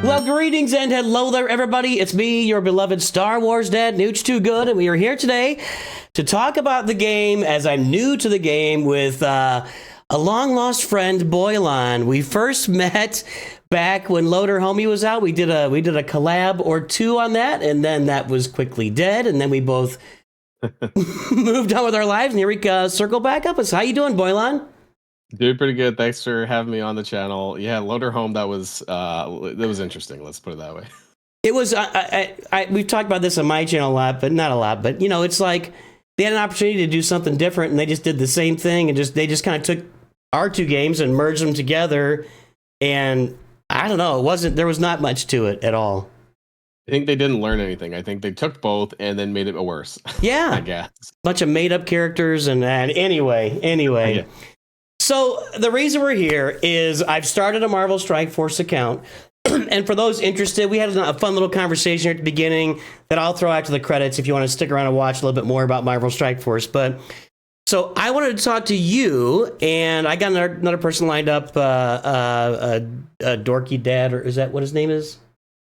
Well, greetings and hello there, everybody. It's me, your beloved Star Wars dad, Nooch Too Good, and we are here today to talk about the game as I'm new to the game with a long-lost friend, Boilon. We first met back when Loader Homie was out. We did a collab or two on that, and then that was quickly dead, and then we both moved on with our lives, and here we circle back up. How you doing, Boilon? Doing pretty good. Thanks for having me on the channel. Yeah, Loader Home, that was interesting. Let's put it that way. It was. We've talked about this on my channel a lot, but not a lot. But it's like they had an opportunity to do something different, and they just did the same thing, and they just kind of took our two games and merged them together. And I don't know. There was not much to it at all. I think they didn't learn anything. I think they took both and then made it worse. Yeah, I guess. Bunch of made up characters and anyway. Yeah. So the reason we're here is I've started a Marvel Strike Force account. And for those interested, we had a fun little conversation at the beginning that I'll throw after the credits if you want to stick around and watch a little bit more about Marvel Strike Force. But so I wanted to talk to you, and I got another person lined up, Dorky Dad, or is that what his name is?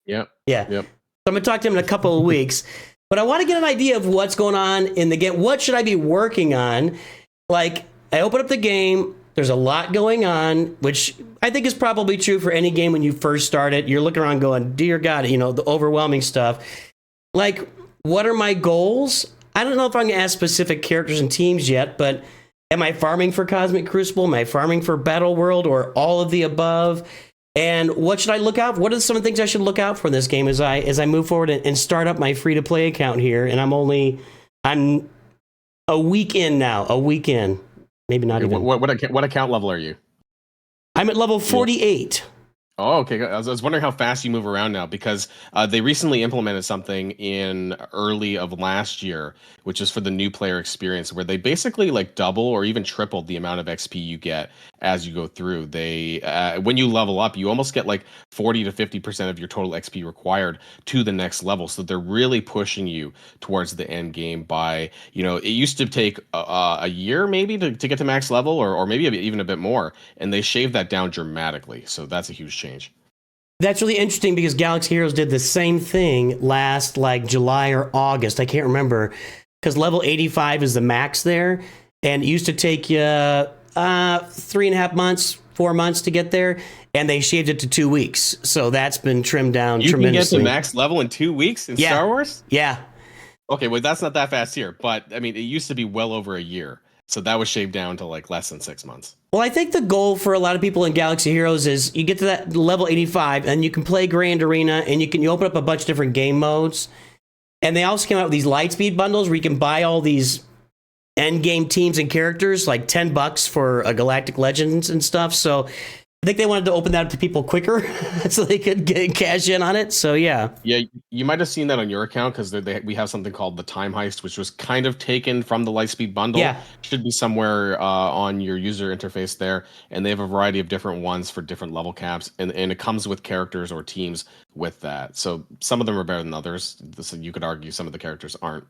Yep. Yeah. Yep. So I'm going to talk to him in a couple of weeks. But I want to get an idea of what's going on in the game. What should I be working on? Like, I open up the game. There's a lot going on, which I think is probably true for any game when you first start it. You're looking around going, dear God, the overwhelming stuff. Like, what are my goals? I don't know if I'm going to ask specific characters and teams yet, but am I farming for Cosmic Crucible? Am I farming for Battle World, or all of the above? And what should I look out for? What are some of the things I should look out for in this game as I move forward and start up my free-to-play account here? And I'm a week in now, Maybe not even. What account level are you? I'm at level 48. Oh, okay. I was wondering how fast you move around now, because they recently implemented something in early of last year, which is for the new player experience, where they basically like double or even triple the amount of XP you get as you go through. They when you level up, you almost get like 40 to 50% of your total XP required to the next level. So they're really pushing you towards the end game by, it used to take a year maybe to get to max level, or maybe even a bit more. And they shaved that down dramatically. So that's a huge change. That's really interesting because Galaxy Heroes did the same thing last like July or August. I can't remember, because level 85 is the max there, and it used to take you 3.5 months, 4 months to get there, and they shaved it to 2 weeks. So that's been trimmed down tremendously. You can get to max level in 2 weeks in Star Wars? Yeah. Okay, well, that's not that fast here, but I mean, it used to be well over a year. So that was shaved down to like less than 6 months. Well, I think the goal for a lot of people in Galaxy Heroes is you get to that level 85 and you can play Grand Arena, and you open up a bunch of different game modes. And they also came out with these Lightspeed bundles where you can buy all these end game teams and characters, like $10 for a Galactic Legends and stuff. So I think they wanted to open that up to people quicker so they could cash in on it. So, yeah. Yeah, you might have seen that on your account, because we have something called the Time Heist, which was kind of taken from the Lightspeed bundle. Yeah. Should be somewhere on your user interface there. And they have a variety of different ones for different level caps. And it comes with characters or teams with that. So some of them are better than others. So you could argue some of the characters aren't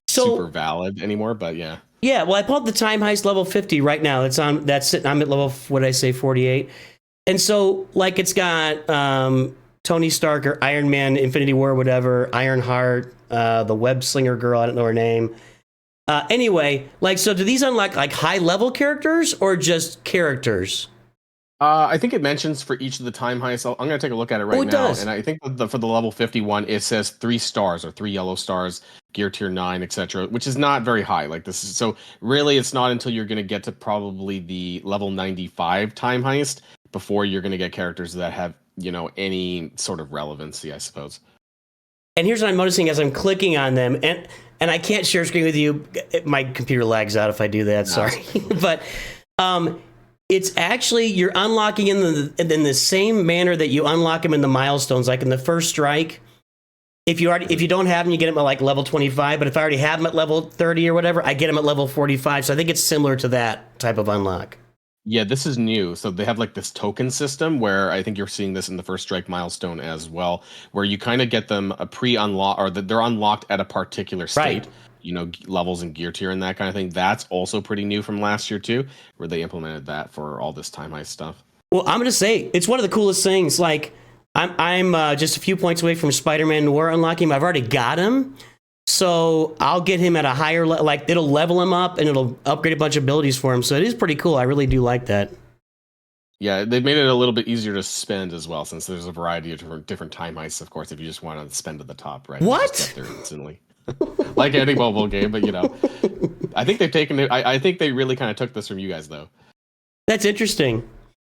super valid anymore, but yeah. Yeah, well, I pulled the Time Heist level 50 right now. I'm at level, 48. And so, like, it's got Tony Stark or Iron Man, Infinity War, whatever, Ironheart, the Web Slinger girl, I don't know her name. Anyway, like, so do these unlock, like, high-level characters or just characters? I think it mentions for each of the Time Heists. I'm going to take a look at it right now. Does. And I think for the level 51, it says 3 stars or 3 yellow stars, gear tier 9, etc., which is not very high. Like, this is, so really it's not until you're going to get to probably the level 95 Time Heist before you're going to get characters that have, any sort of relevancy, I suppose. And here's what I'm noticing as I'm clicking on them, and I can't share screen with you. My computer lags out if I do that. Sorry. But it's actually, you're unlocking in the same manner that you unlock them in the milestones. Like in the first strike, if you don't have them, you get them at like level 25. But if I already have them at level 30 or whatever, I get them at level 45. So I think it's similar to that type of unlock. Yeah, this is new. So they have like this token system where I think you're seeing this in the first strike milestone as well, where you kind of get them a pre-unlock, or they're unlocked at a particular state. Right. Levels and gear tier and that kind of thing. That's also pretty new from last year too, where they implemented that for all this Time Heist stuff. Well, I'm going to say it's one of the coolest things. Like, I'm just a few points away from Spider-Man Noir unlocking him. I've already got him. So I'll get him at a higher level. Like, it'll level him up and it'll upgrade a bunch of abilities for him. So it is pretty cool. I really do like that. Yeah, they've made it a little bit easier to spend as well, since there's a variety of different time heists. Of course, if you just want to spend at the top, right? What? You just get there instantly, like any mobile game. But I think they've taken it. I think they really kind of took this from you guys, though. That's interesting.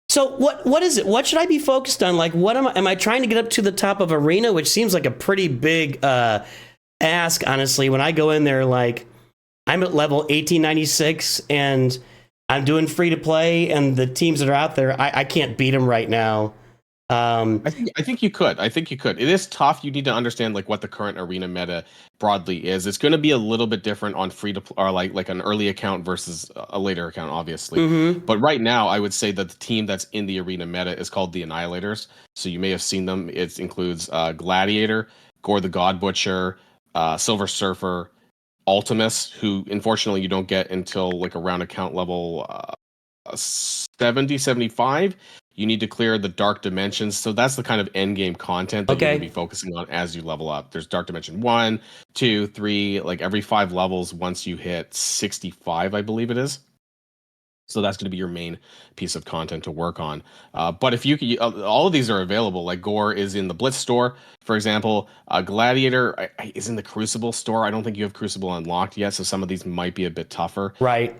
So what is it? What should I be focused on? Like, what am I trying to get up to the top of arena, which seems like a pretty big ask, honestly. When I go in there, like, I'm at level 1896 and I'm doing free to play, and the teams that are out there, I can't beat them right now. I think you could. I think you could. It is tough. You need to understand like what the current arena meta broadly is. It's going to be a little bit different on free to or like an early account versus a later account, obviously. Mm-hmm. But right now, I would say that the team that's in the arena meta is called the Annihilators. So you may have seen them. It includes Gladiator, Gore the God Butcher, Silver Surfer, Ultimus, who unfortunately you don't get until like around account level 70, 75. You need to clear the dark dimensions. So that's the kind of end game content that you're going to be focusing on as you level up. There's dark dimension 1, 2, 3, like every 5 levels once you hit 65, I believe it is. So that's going to be your main piece of content to work on. But if you can, all of these are available. Like Gore is in the Blitz store, for example. Gladiator is in the Crucible store. I don't think you have Crucible unlocked yet, so some of these might be a bit tougher. Right.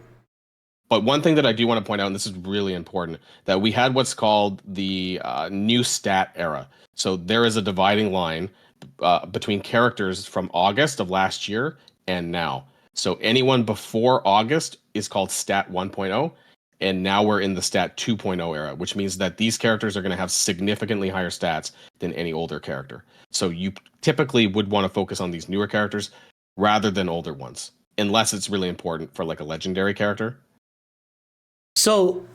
But one thing that I do want to point out, and this is really important, that we had what's called the new stat era. So there is a dividing line between characters from August of last year and now. So anyone before August is called stat 1.0, and now we're in the stat 2.0 era, which means that these characters are going to have significantly higher stats than any older character. So you typically would want to focus on these newer characters rather than older ones, unless it's really important for like a legendary character. So,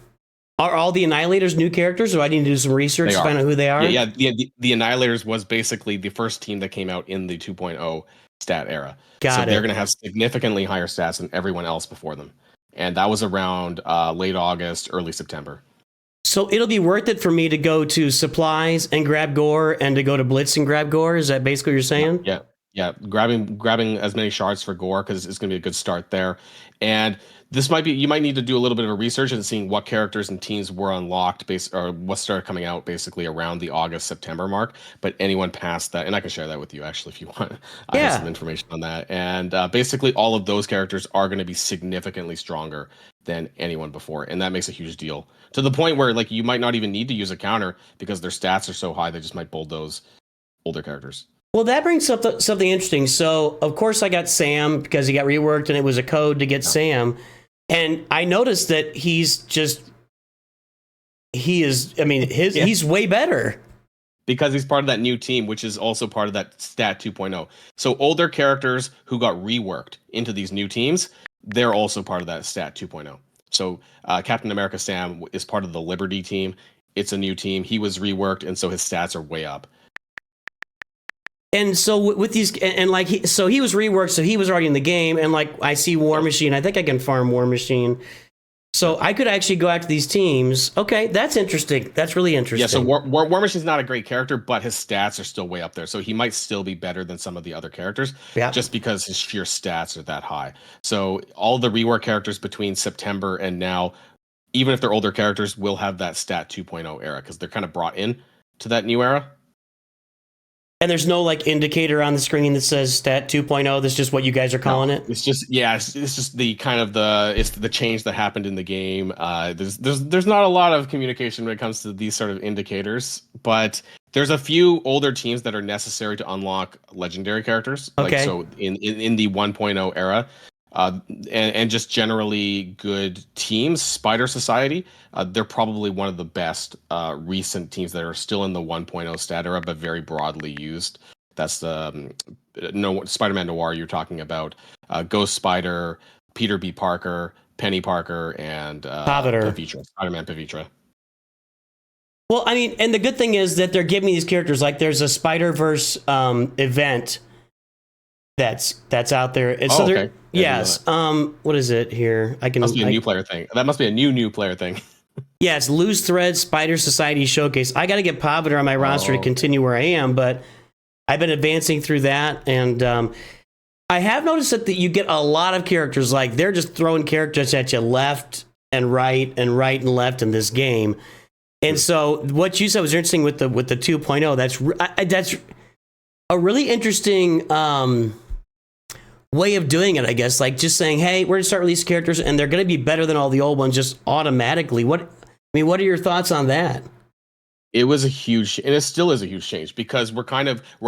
are all the Annihilators new characters, or do I need to do some research to find out who they are? Yeah, the Annihilators was basically the first team that came out in the 2.0 stat era. So they're going to have significantly higher stats than everyone else before them. And that was around late August, early September. So it'll be worth it for me to go to supplies and grab Gore, and to go to Blitz and grab Gore? Is that basically what you're saying? Yeah. Grabbing as many shards for Gore, because it's going to be a good start there. And you might need to do a little bit of a research and seeing what characters and teams were unlocked or what started coming out basically around the August, September mark. But anyone past that, and I can share that with you actually if you want. I have some information on that. And basically all of those characters are going to be significantly stronger than anyone before. And that makes a huge deal, to the point where like you might not even need to use a counter because their stats are so high they just might bulldoze older characters. Well, that brings up something interesting. So, of course, I got Sam because he got reworked, and it was a code to get Sam. And I noticed that he's way better. Because he's part of that new team, which is also part of that stat 2.0. So older characters who got reworked into these new teams, they're also part of that stat 2.0. So Captain America Sam is part of the Liberty team. It's a new team. He was reworked, and so his stats are way up. And so with these, and like, he was reworked, so he was already in the game. And like, I see War Machine. I think I can farm War Machine. So I could actually go after these teams. Okay, that's interesting. That's really interesting. Yeah, so War Machine's not a great character, but his stats are still way up there. So he might still be better than some of the other characters, just because his sheer stats are that high. So all the rework characters between September and now, even if they're older characters, will have that stat 2.0 era, because they're kind of brought in to that new era. And there's no like indicator on the screen that says stat 2.0. That's just what you guys are calling it. It's just it's just the kind of it's the change that happened in the game. There's not a lot of communication when it comes to these sort of indicators, but there's a few older teams that are necessary to unlock legendary characters. Okay. Like, so in the 1.0 era, and just generally good teams, Spider Society, they're probably one of the best recent teams that are still in the 1.0 stat era, but very broadly used. That's the Spider-Man Noir you're talking about, Ghost Spider, Peter B. Parker, Penny Parker, and Pavitra, Spider-Man Pavitra. Well, I mean, and the good thing is that they're giving me these characters. Like, there's a Spider-Verse event that's out there. And so yes. What is it here? Must be a new player thing. That must be a new player thing. Yeah, it's Loose Thread Spider Society Showcase. I got to get Paviter on my roster to continue where I am, but I've been advancing through that, and I have noticed that you get a lot of characters. Like, they're just throwing characters at you left and right and left in this game. And so what you said was interesting with the 2.0. That's a really interesting way of doing it, I guess. Like, just saying, hey, we're going to start releasing characters, and they're going to be better than all the old ones just automatically. What are your thoughts on that? It was a huge, and it still is a huge change, because we're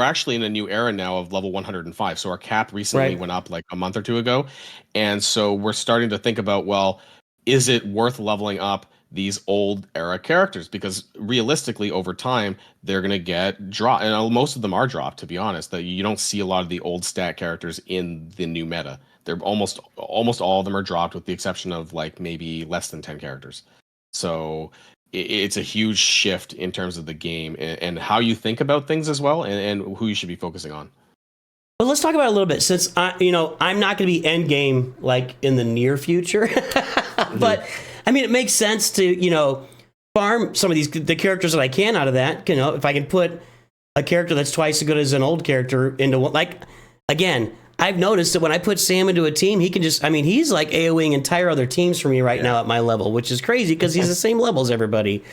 actually in a new era now of level 105. So our cap recently went up like a month or two ago. And so we're starting to think about, well, is it worth leveling up these old era characters? Because realistically, over time, they're going to get dropped. And most of them are dropped, to be honest. That you don't see a lot of the old stat characters in the new meta. They're almost all of them are dropped, with the exception of like maybe less than 10 characters. So it's a huge shift in terms of the game and how you think about things as well, and who you should be focusing on. Well, let's talk about it a little bit, since I'm not going to be end game like in the near future, but I mean, it makes sense to farm some of the characters that I can out of that. If I can put a character that's twice as good as an old character into one, like, again, I've noticed that when I put Sam into a team, he can he's like AoEing entire other teams for me right now at my level, which is crazy because he's the same level as everybody.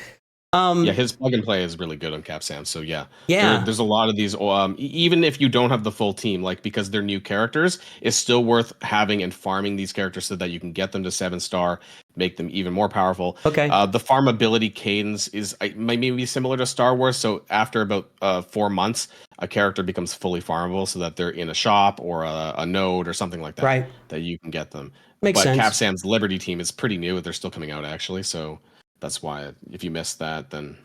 His plug and play is really good on Cap Sam. So there's a lot of these. Even if you don't have the full team, like, because they're new characters, it's still worth having and farming these characters so that you can get them to 7-star, make them even more powerful. Okay. The farmability cadence might maybe similar to Star Wars. So after about 4 months, a character becomes fully farmable, so that they're in a shop or a node or something like that. Right. That you can get them. Makes sense. Cap Sam's Liberty team is pretty new. They're still coming out, actually. So that's why, if you missed that, then...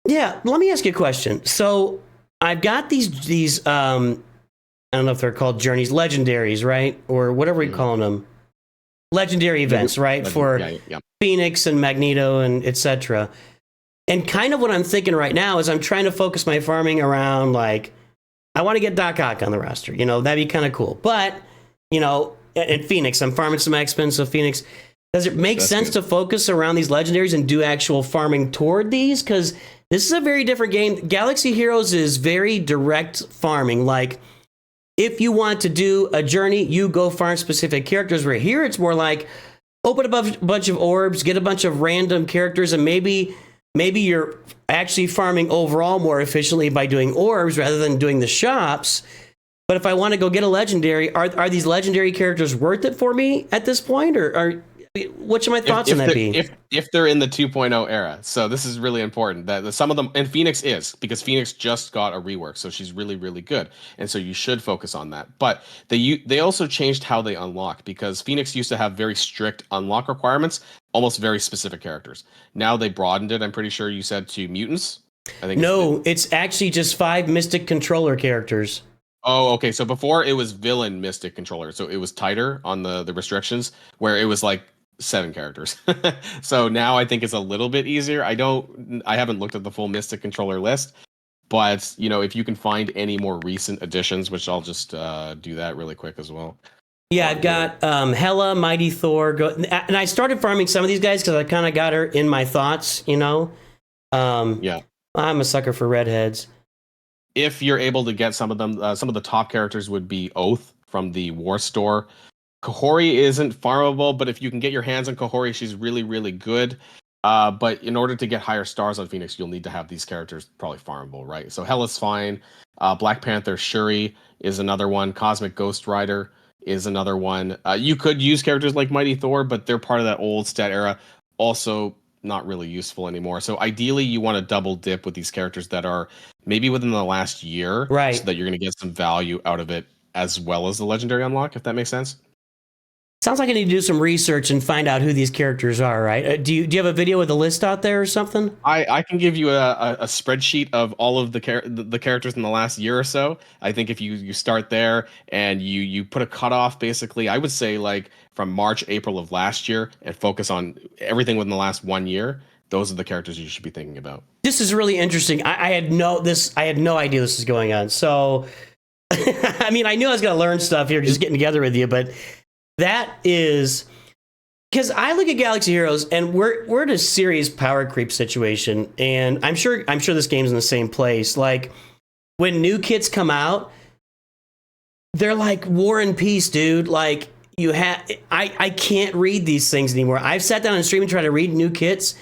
Yeah, let me ask you a question. So I've got these I don't know if they're called journeys, legendaries, right? Or whatever we call them. Legendary events, right? For Phoenix and Magneto and etc. And kind of what I'm thinking right now is I'm trying to focus my farming around, like, I want to get Doc Ock on the roster. That'd be kind of cool. But, at Phoenix, I'm farming some X-Men, so Phoenix... Does it make sense to focus around these legendaries and do actual farming toward these? Because this is a very different game. Galaxy Heroes is very direct farming. Like, if you want to do a journey, you go farm specific characters. Where here it's more like, open a bunch of orbs, get a bunch of random characters, and maybe you're actually farming overall more efficiently by doing orbs rather than doing the shops. But if I want to go get a legendary, are these legendary characters worth it for me at this point? Or what should my thoughts on that be? If they're in the 2.0 era. So this is really important, that some of them, and Phoenix is, because Phoenix just got a rework, so she's really, really good. And so you should focus on that. But they also changed how they unlock, because Phoenix used to have very strict unlock requirements, almost very specific characters. Now they broadened it, I'm pretty sure you said, to mutants. I think it's actually just 5 Mystic Controller characters. Oh, okay. So before it was villain Mystic Controller, so it was tighter on the restrictions, where it was like 7 characters. So now I think it's a little bit easier. I haven't looked at the full Mystic Controller list, but if you can find any more recent additions, which I'll just do that really quick as well. Yeah, I've got Hela, Mighty Thor, and I started farming some of these guys because I kind of got her in my thoughts. I'm a sucker for redheads. If you're able to get some of them, some of the top characters would be Oath from the War Store. Kahori isn't farmable, but if you can get your hands on Kahori, she's really, really good. But in order to get higher stars on Phoenix, you'll need to have these characters probably farmable, right? So Hela's fine. Black Panther Shuri is another one. Cosmic Ghost Rider is another one. You could use characters like Mighty Thor, but they're part of that old stat era. Also not really useful anymore. So ideally, you want to double dip with these characters that are maybe within the last year, right? So that you're going to get some value out of it, as well as the legendary unlock, if that makes sense. Sounds like I need to do some research and find out who these characters are, right? Do you have a video with a list out there or something? I can give you a spreadsheet of all of the characters in the last year or so. I think if you start there and you put a cutoff, basically, I would say like from March, April of last year, and focus on everything within the last 1 year. Those are the characters you should be thinking about. This is really interesting. I had no idea this was going on. So, I mean, I knew I was going to learn stuff here just getting together with you, but that is because I look at Galaxy Heroes and we're in a serious power creep situation, and I'm sure this game's in the same place. Like when new kits come out, they're like War and Peace, dude. Like I can't read these things anymore. I've sat down on stream and tried to read new kits,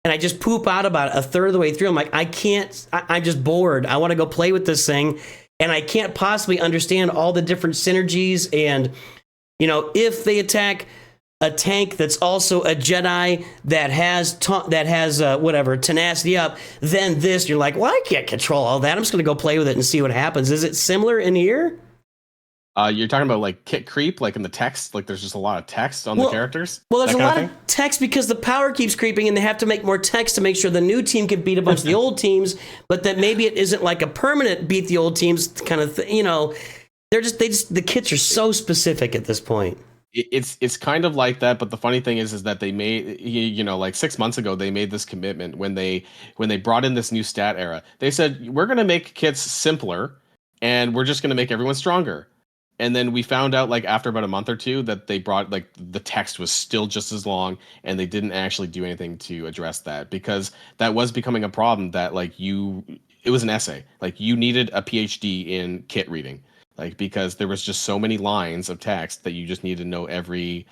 and I just poop out about a third of the way through. I'm like, I can't. I'm just bored. I want to go play with this thing, and I can't possibly understand all the different synergies. And if they attack a tank that's also a Jedi that has whatever tenacity up, then this, you're like, well, I can't control all that. I'm just gonna go play with it and see what happens. Is it similar in here? You're talking about like kit creep, like in the text, like there's just a lot of text on the characters. Well, there's a lot of text because the power keeps creeping, and they have to make more text to make sure the new team can beat a bunch of the old teams, but that maybe it isn't like a permanent beat the old teams kind of thing. The kits are so specific at this point. It's kind of like that, but the funny thing is that they made, like 6 months ago, they made this commitment when they brought in this new stat era. They said, we're going to make kits simpler, and we're just going to make everyone stronger. And then we found out, like after about a month or two, that they brought like the text was still just as long, and they didn't actually do anything to address that, because that was becoming a problem. That it was an essay, like you needed a PhD in kit reading. Like, because there was just so many lines of text that you just need to know every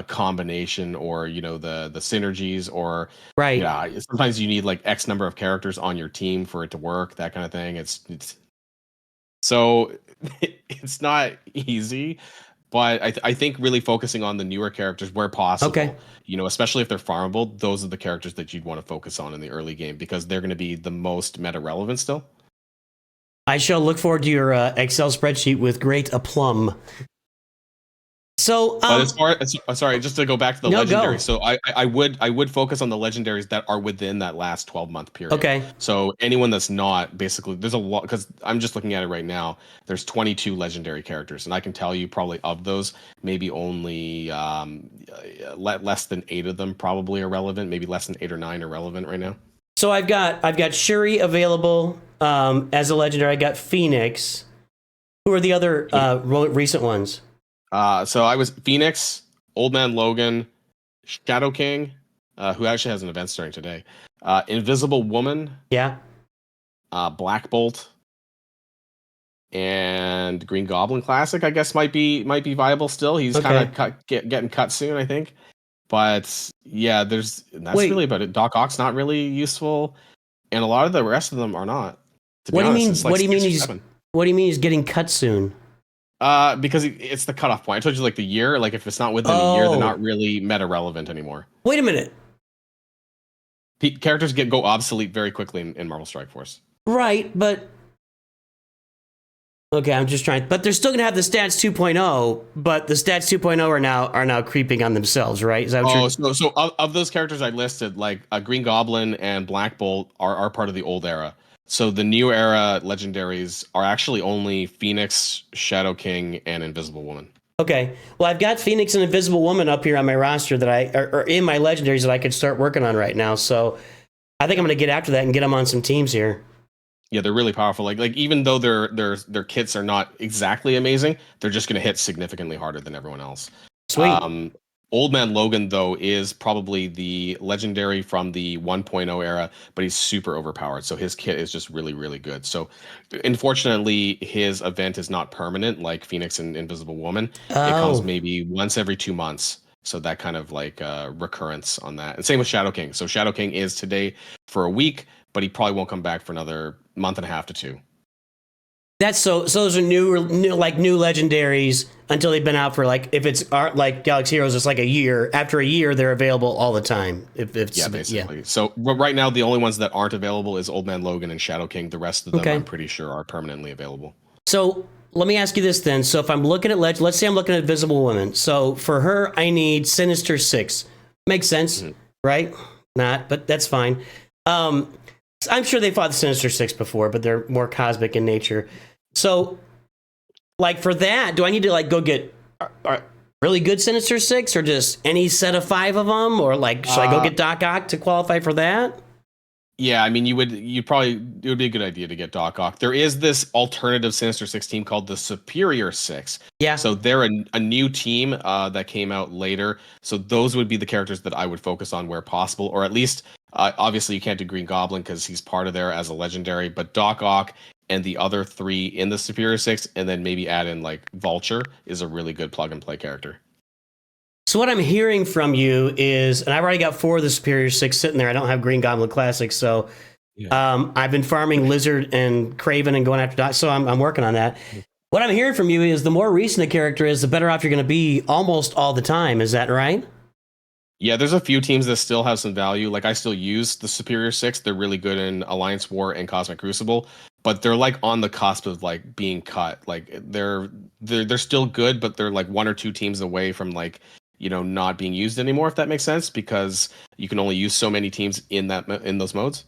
combination, or the synergies, or right. Yeah, sometimes you need like X number of characters on your team for it to work. That kind of thing. It's so it's not easy, but I think really focusing on the newer characters where possible. Okay. Especially if they're farmable, those are the characters that you'd want to focus on in the early game, because they're going to be the most meta relevant still. I shall look forward to your Excel spreadsheet with great aplomb. So, but as far as, sorry, just to go back to the legendary. So I would focus on the legendaries that are within that last 12-month period. Okay. So anyone that's not, basically, there's a lot, because I'm just looking at it right now. There's 22 legendary characters, and I can tell you probably of those, maybe only less than 8 of them probably are relevant. Maybe less than 8 or 9 are relevant right now. So I've got Shuri available as a legendary. I got Phoenix. Who are the other recent ones? So I was Phoenix, Old Man Logan, Shadow King, who actually has an event starting today. Invisible Woman. Yeah. Black Bolt. And Green Goblin Classic, I guess, might be viable still. He's kind of getting cut soon, I think. But yeah, that's really about it. Doc Ock's not really useful, and a lot of the rest of them are not. What do you mean? What do you mean he's getting cut soon? Because it's the cutoff point. I told you, like the year. Like if it's not within a year, they're not really meta relevant anymore. Wait a minute. Characters go obsolete very quickly in Marvel Strike Force. Right, but okay, I'm just trying. But they're still gonna have the stats 2.0. But the stats 2.0 are now creeping on themselves, right? Is that what so of those characters I listed, like Green Goblin and Black Bolt are part of the old era. So the new era legendaries are actually only Phoenix, Shadow King, and Invisible Woman. Okay. Well, I've got Phoenix and Invisible Woman up here on my roster that are in my legendaries that I could start working on right now. So I think I'm going to get after that and get them on some teams here. Yeah, they're really powerful. Like even though their kits are not exactly amazing, they're just going to hit significantly harder than everyone else. Sweet. Old Man Logan, though, is probably the legendary from the 1.0 era, but he's super overpowered. So his kit is just really, really good. So unfortunately, his event is not permanent like Phoenix and Invisible Woman. It comes maybe once every 2 months. So that kind of like recurrence on that. And same with Shadow King. So Shadow King is today for a week, but he probably won't come back for another month and a half to 2. That's so those are new legendaries until they've been out for if it's like Galaxy Heroes, it's like a year. After a year, they're available all the time. Basically. Yeah. So right now, the only ones that aren't available is Old Man Logan and Shadow King. The rest of them, I'm pretty sure, are permanently available. So let me ask you this then. So if I'm looking at let's say I'm looking at Invisible Woman. So for her, I need Sinister 6. Makes sense, right? Not, but that's fine. I'm sure they fought the Sinister 6 before, but they're more cosmic in nature. So, for that, do I need to go get really good Sinister 6, or just any set of 5 of them, or should I go get Doc Ock to qualify for that? Yeah, I mean, it would be a good idea to get Doc Ock. There is this alternative Sinister Six team called the Superior Six. Yeah. So they're a new team that came out later. So those would be the characters that I would focus on where possible, or at least, obviously you can't do Green Goblin because he's part of there as a legendary, but Doc Ock and the other three in the Superior Six, and then maybe add in like Vulture is a really good plug and play character. So what I'm hearing from you is, and I've already got 4 of the Superior 6 sitting there. I don't have Green Goblin Classics, so I've been farming Lizard and Craven and going after Doc, so I'm working on that. What I'm hearing from you is the more recent a character is, the better off you're going to be almost all the time. Is that right? Yeah, there's a few teams that still have some value. Like I still use the Superior Six. They're really good in Alliance War and Cosmic Crucible, but they're like on the cusp of like being cut. Like they're still good, but they're like 1 or 2 teams away from like, not being used anymore, if that makes sense, because you can only use so many teams in those modes.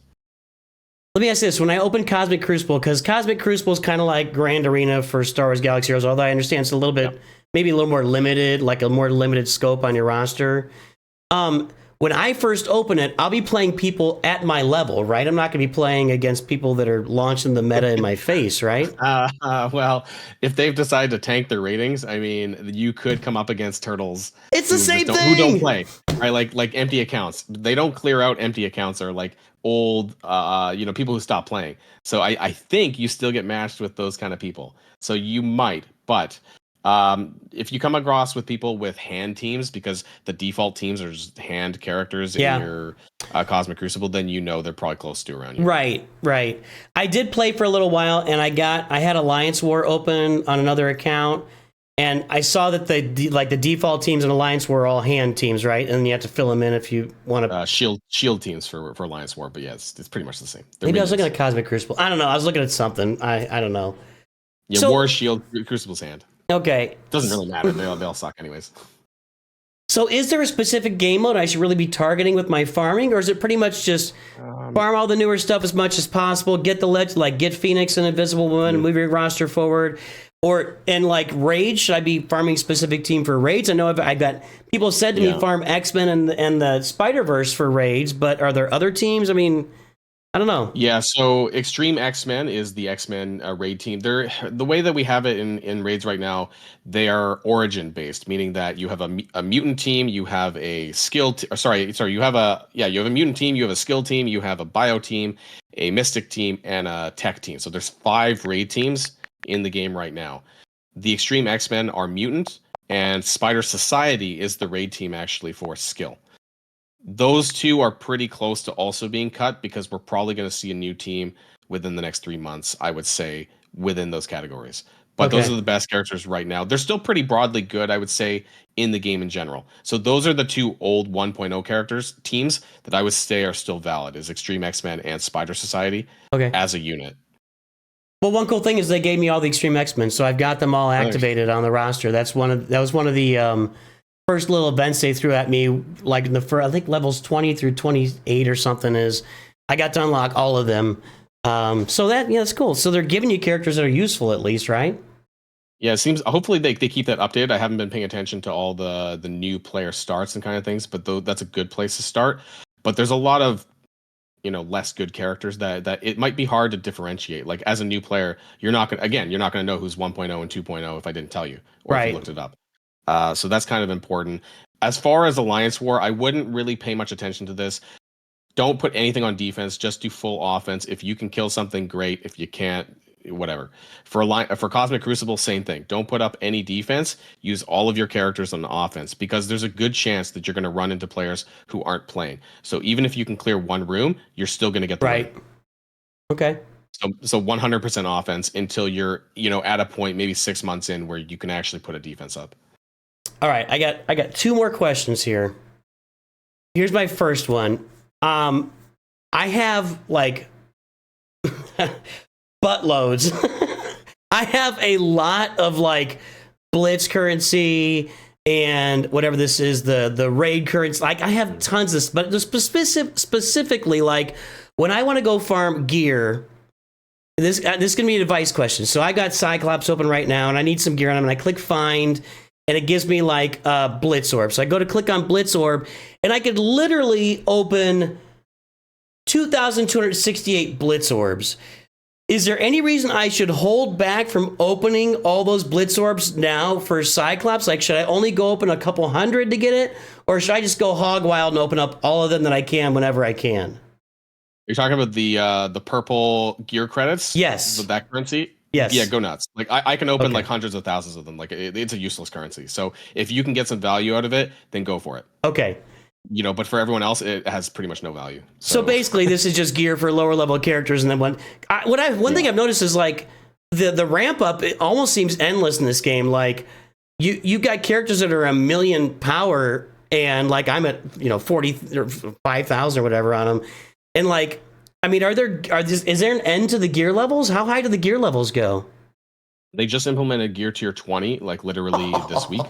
Let me ask this. When I open Cosmic Crucible, because Cosmic Crucible is kind of like Grand Arena for Star Wars Galaxy Heroes, although I understand it's a little bit, maybe a little more limited, like a more limited scope on your roster. When I first open it, I'll be playing people at my level, right? I'm not going to be playing against people that are launching the meta in my face, right? Well, if they've decided to tank their ratings, I mean, you could come up against turtles. It's the same thing. Who don't play, right? Like empty accounts. They don't clear out empty accounts, or like old, people who stop playing. So I think you still get matched with those kind of people. So you might, but if you come across with people with hand teams, because the default teams are just hand characters in your Cosmic Crucible, then they're probably close to around you. Right. I did play for a little while, and I had Alliance War open on another account, and I saw that the default teams in Alliance War are all hand teams, right? And you have to fill them in if you want to. Shield teams for Alliance War, but yeah, it's pretty much the same. Maybe I was looking at Cosmic Crucible. I don't know. I was looking at something. I don't know. Yeah, War, Shield, Crucible's hand. Okay. Doesn't really matter. They all suck anyways. So is there a specific game mode I should really be targeting with my farming, or is it pretty much just farm all the newer stuff as much as possible, get the get Phoenix and Invisible Woman, and move your roster forward? And like raids, should I be farming specific team for raids? I know I've got people said to me farm X-Men and the Spider-Verse for raids, but are there other teams? I mean, I don't know. Yeah, so Extreme X-Men is the X-Men raid team. The way that we have it in raids right now, they are origin based, meaning that you have a mutant team, you have a skill. You have a mutant team, you have a skill team, you have a bio team, a mystic team, and a tech team. So there's 5 raid teams in the game right now. The Extreme X-Men are mutant, and Spider Society is the raid team actually for skill. Those 2 are pretty close to also being cut, because we're probably going to see a new team within the next 3 months, I would say, within those categories. But those are the best characters right now. They're still pretty broadly good, I would say, in the game in general. So those are the 2 old 1.0 teams that I would say are still valid, is Extreme X-Men and Spider Society as a unit. Well, one cool thing is they gave me all the Extreme X-Men, so I've got them all activated on the roster. That was one of the first little events they threw at me, like I think levels 20 through 28 or something, is I got to unlock all of them. So that's cool. So they're giving you characters that are useful, at least, right? Yeah, it seems, hopefully they keep that updated. I haven't been paying attention to all the new player starts and kind of things, but that's a good place to start. But there's a lot of less good characters that it might be hard to differentiate. Like as a new player, you're not gonna know who's 1.0 and 2.0 if I didn't tell you, or if you looked it up. So that's kind of important. As far as Alliance War, I wouldn't really pay much attention to this. Don't put anything on defense. Just do full offense. If you can kill something, great. If you can't, whatever. For Cosmic Crucible, same thing. Don't put up any defense. Use all of your characters on offense, because there's a good chance that you're going to run into players who aren't playing. So even if you can clear one room, you're still going to get the win. Okay. So 100% offense until you're at a point maybe 6 months in where you can actually put a defense up. All right, I got 2 more questions here. Here's my first one. I have like buttloads. I have a lot of like Blitz currency and whatever this is, the raid currency. Like I have tons of, but specifically like when I want to go farm gear. This is gonna be a device question. So I got Cyclops open right now, and I need some gear on him, and I click find. And it gives me like Blitz Orb. So I go to click on Blitz Orb, and I could literally open 2,268 Blitz orbs. Is there any reason I should hold back from opening all those Blitz orbs now for Cyclops? Like, should I only go open a couple hundred to get it? Or should I just go hog wild and open up all of them that I can whenever I can? You're talking about the purple gear credits? Yes. That currency? Yes. Yeah, go nuts. Like I can open Okay. like hundreds of thousands of them. Like it's a useless currency. So if you can get some value out of it, then go for it. Okay. But for everyone else, it has pretty much no value. So basically, this is just gear for lower level characters. And then one thing I've noticed is like the ramp up, it almost seems endless in this game. Like you got characters that are 1,000,000 power, and like I'm at 40 or 5,000 or whatever on them. And like, I mean, is there an end to the gear levels? How high do the gear levels go? They just implemented Gear Tier 20, like literally this week.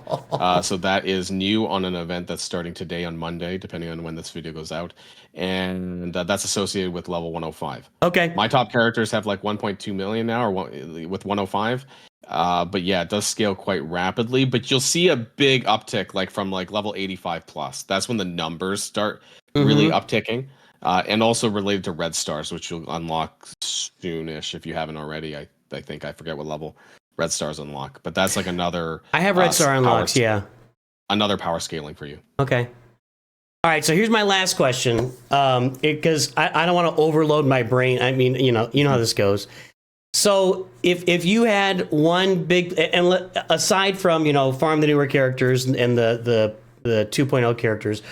So that is new on an event that's starting today on Monday, depending on when this video goes out. And that's associated with level 105. Okay. My top characters have like 1.2 million now, with 105. But yeah, it does scale quite rapidly. But you'll see a big uptick, like from like level 85 plus. That's when the numbers start really upticking. And also related to red stars, which you'll unlock soonish if you haven't already. I think I forget what level red stars unlock, but that's like another. I have red star unlocks, yeah. Another power scaling for you. Okay. All right, so here's my last question, because I don't want to overload my brain. I mean, you know how this goes. So if you had one big, and aside from farm the newer characters and the 2.0 characters,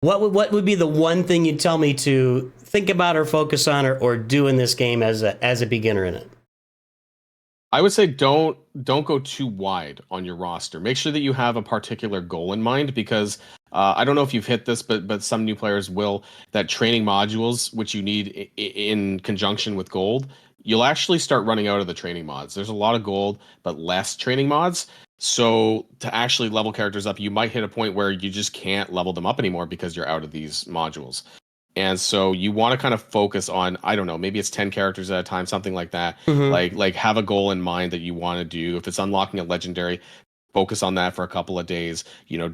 what would be the one thing you'd tell me to think about or focus on or do in this game as a beginner in it? I would say don't go too wide on your roster. Make sure that you have a particular goal in mind, because I don't know if you've hit this, but some new players will. That training modules, which you need in conjunction with gold, you'll actually start running out of the training mods. There's a lot of gold, but less training mods. So to actually level characters up, you might hit a point where you just can't level them up anymore because you're out of these modules. And so you want to kind of focus on, I don't know, maybe it's 10 characters at a time, something like that. Like have a goal in mind that you want to do. If it's unlocking a legendary, focus on that for a couple of days.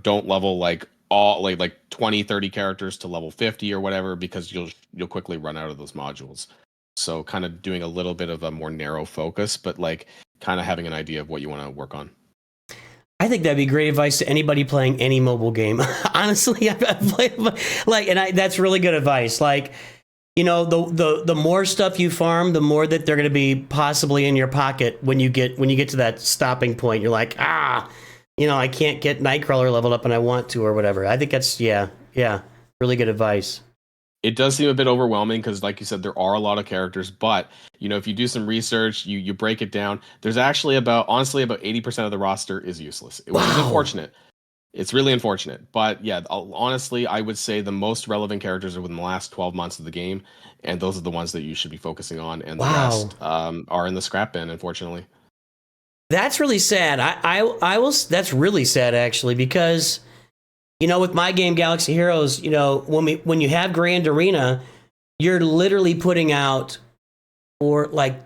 Don't level like all like 20, 30 characters to level 50 or whatever, because you'll quickly run out of those modules. So kind of doing a little bit of a more narrow focus, but like kind of having an idea of what you want to work on. I think that'd be great advice to anybody playing any mobile game. Honestly, I've played that's really good advice. Like, the more stuff you farm, the more that they're going to be possibly in your pocket when you get to that stopping point. You're like, I can't get Nightcrawler leveled up and I want to or whatever. I think that's really good advice. It does seem a bit overwhelming because, like you said, there are a lot of characters. But if you do some research, you break it down. There's actually about 80% of the roster is useless, which is unfortunate. It's really unfortunate. But yeah, honestly, I would say the most relevant characters are within the last 12 months of the game, and those are the ones that you should be focusing on. And the rest are in the scrap bin, unfortunately. That's really sad. That's really sad actually, because with my game Galaxy Heroes, when you have Grand Arena, you're literally putting out for like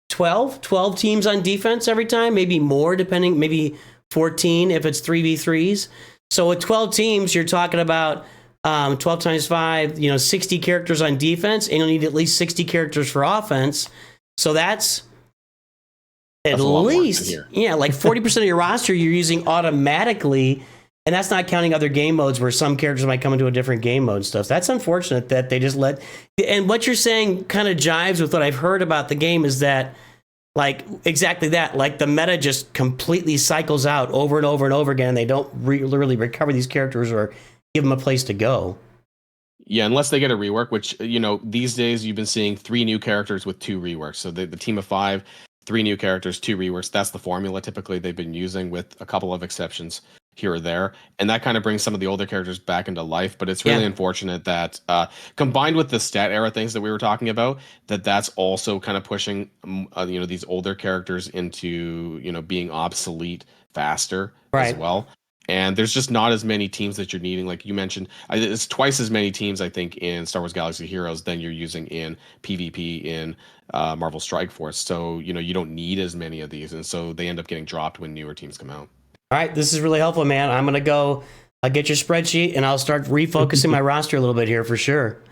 12 teams on defense every time, maybe more, depending, maybe 14 if it's 3v3s. So with 12 teams, you're talking about 12 times 5, 60 characters on defense, and you'll need at least 60 characters for offense. So that's at least, like 40% of your roster you're using automatically. And that's not counting other game modes where some characters might come into a different game mode and stuff. That's unfortunate that they just let. And what you're saying kind of jives with what I've heard about the game, is that, like, exactly that. Like, the meta just completely cycles out over and over and over again, and they don't really recover these characters or give them a place to go. Yeah, unless they get a rework, which, these days you've been seeing 3 new characters with 2 reworks. So the team of 5, 3 new characters, 2 reworks. That's the formula typically they've been using, with a couple of exceptions here or there, and that kind of brings some of the older characters back into life. But it's really unfortunate that combined with the stat era things that we were talking about, that's also kind of pushing these older characters into being obsolete faster as well. And there's just not as many teams that you're needing. Like you mentioned, it's twice as many teams, I think, in Star Wars Galaxy Heroes than you're using in PvP in Marvel Strike Force. So you don't need as many of these, and so they end up getting dropped when newer teams come out. All right, this is really helpful, man. I'm going to go get your spreadsheet, and I'll start refocusing my roster a little bit here for sure.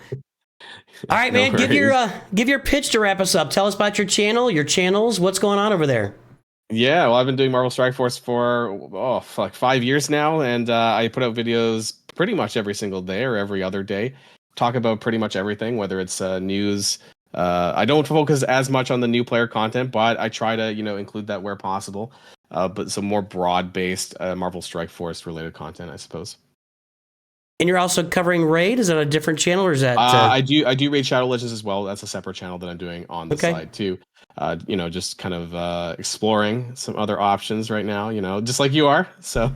All right, No man. worries. Give your pitch to wrap us up. Tell us about your channel, your channels. What's going on over there? Yeah, well, I've been doing Marvel Strike Force for for like 5 years now, and I put out videos pretty much every single day or every other day. Talk about pretty much everything, whether it's news. I don't focus as much on the new player content, but I try to include that where possible. But some more broad-based Marvel Strike Force related content, I suppose. And you're also covering Raid. Is that a different channel, or is that I do Raid Shadow Legends as well. That's a separate channel that I'm doing on the okay? side too. Just kind of exploring some other options right now. Just like you are. So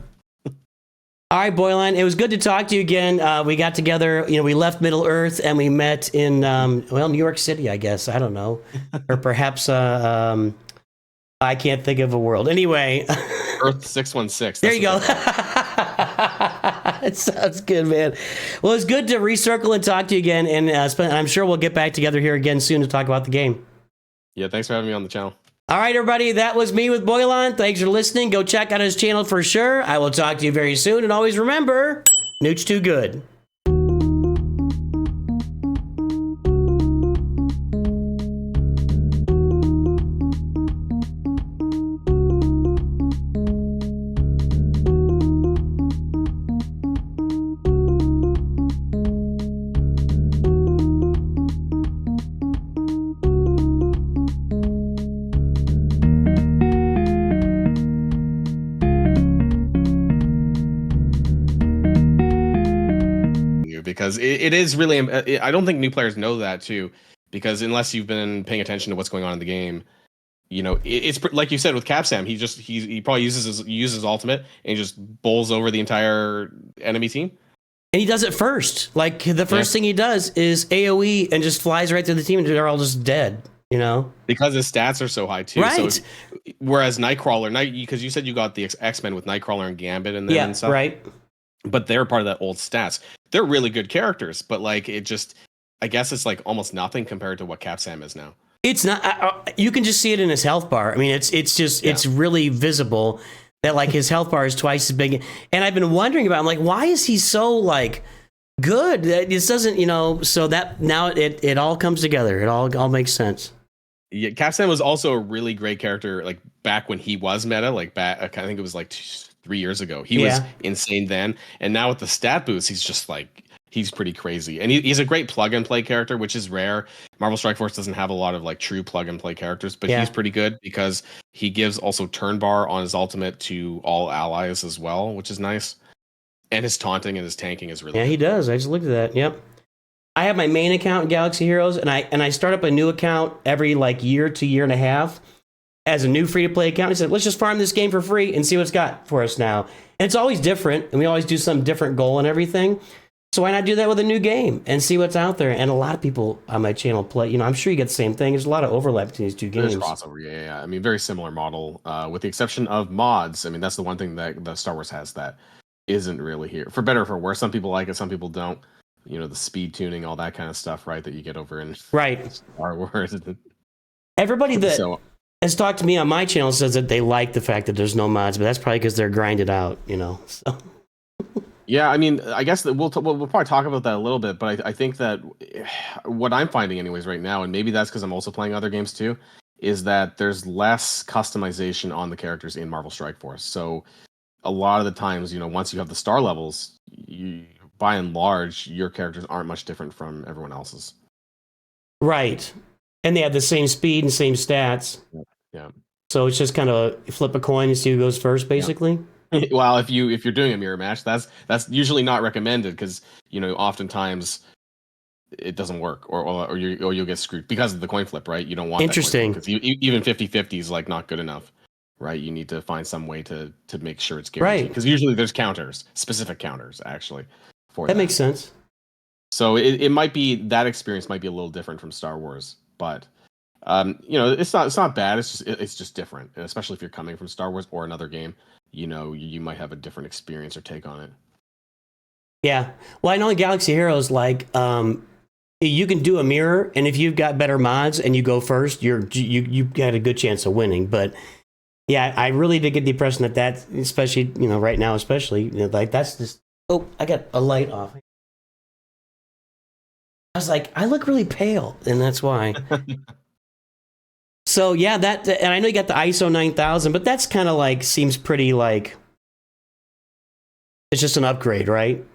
All right, Boilon. It was good to talk to you again. We got together. We left Middle Earth and we met in New York City, I guess. I don't know, or perhaps I can't think of a world. Anyway, Earth 616. there you go. It sounds good, man. Well, it's good to recircle and talk to you again, and I'm sure we'll get back together here again soon to talk about the game. Yeah, thanks for having me on the channel. All right, everybody, that was me with Boilon. Thanks for listening. Go check out his channel for sure. I will talk to you very soon, and always remember, Nooch too good. Because it is really, I don't think new players know that too, because unless you've been paying attention to what's going on in the game, it's like you said with Capsam, he probably uses ultimate and he just bowls over the entire enemy team. And he does it first. Like, the first thing he does is AoE and just flies right through the team, and they're all just dead, Because his stats are so high too. Right. So whereas Nightcrawler, because you said you got the X-Men with Nightcrawler and Gambit and then and stuff. Right. But they're part of that old stats. They're really good characters, but like I guess it's like almost nothing compared to what Capsam is now. It's not. You can just see it in his health bar. I mean, it's really visible that like his health bar is twice as big. And I've been wondering about. I'm like, why is he so like good? This doesn't, So that now it all comes together. It all makes sense. Yeah, Capsam was also a really great character. Like back when he was meta, like back I think it was like 3 years ago. He was insane then, and now with the stat boost, he's just like he's pretty crazy. And he's a great plug and play character, which is rare. Marvel Strike Force doesn't have a lot of like true plug and play characters, but he's pretty good because he gives also turn bar on his ultimate to all allies as well, which is nice. And his taunting and his tanking is really good. He does. I just looked at that. Yep. I have my main account in Galaxy Heroes, and I start up a new account every like year to year and a half as a new free-to-play account. He said, let's just farm this game for free and see what's got for us now. And it's always different, and we always do some different goal and everything. So why not do that with a new game and see what's out there? And a lot of people on my channel play, I'm sure you get the same thing. There's a lot of overlap between these two games. There's crossover, yeah. I mean, very similar model, with the exception of mods. I mean, that's the one thing that the Star Wars has that isn't really here. For better or for worse, some people like it, some people don't. The speed tuning, all that kind of stuff, right, that you get over in Star Wars. Everybody that has talked to me on my channel says that they like the fact that there's no mods, but that's probably because they're grinded out, So. Yeah, I mean, I guess that we'll probably talk about that a little bit, but I think that what I'm finding anyways right now, and maybe that's because I'm also playing other games too, is that there's less customization on the characters in Marvel Strike Force. So a lot of the times, once you have the star levels, by and large, your characters aren't much different from everyone else's. Right. And they have the same speed and same stats. Yeah. So it's just kind of flip a coin and see who goes first, basically. Yeah. Well, if you're doing a mirror match, that's usually not recommended because oftentimes it doesn't work, or you'll get screwed because of the coin flip, right? You don't want interesting because even 50-50 is like not good enough, right? You need to find some way to make sure it's guaranteed, because usually there's specific counters actually. That makes sense. So it might be that experience might be a little different from Star Wars, but it's not bad. It's just different, and especially if you're coming from Star Wars or another game, you might have a different experience or take on it. Yeah. Well, I know in Galaxy Heroes, like you can do a mirror, and if you've got better mods and you go first, you got a good chance of winning. But yeah, I really did get the impression that especially right now, especially like that's just. Oh, I got a light off. I was like, I look really pale, and that's why. So yeah, and I know you got the ISO 9000, but that's kind of like seems pretty like it's just an upgrade, right?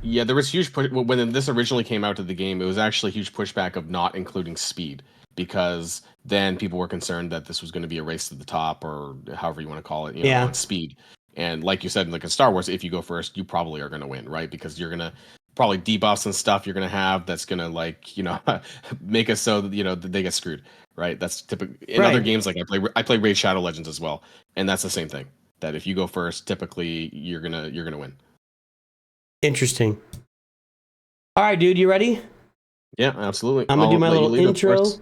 Yeah, there was huge push when this originally came out to the game. It was actually huge pushback of not including speed because then people were concerned that this was going to be a race to the top or however you want to call it, Yeah. on speed. And like you said, like in Star Wars, if you go first, you probably are going to win, right? Because you're going to probably debuffs and stuff you're going to have that's going to like, make it so that, that they get screwed, right? That's typical in other Right. games. Like I play Raid Shadow Legends as well, and that's the same thing. That if you go first, typically you're gonna win. Interesting. All right, dude, you ready? Yeah, absolutely. I'm gonna do I'll my let you little lead, of intro. course.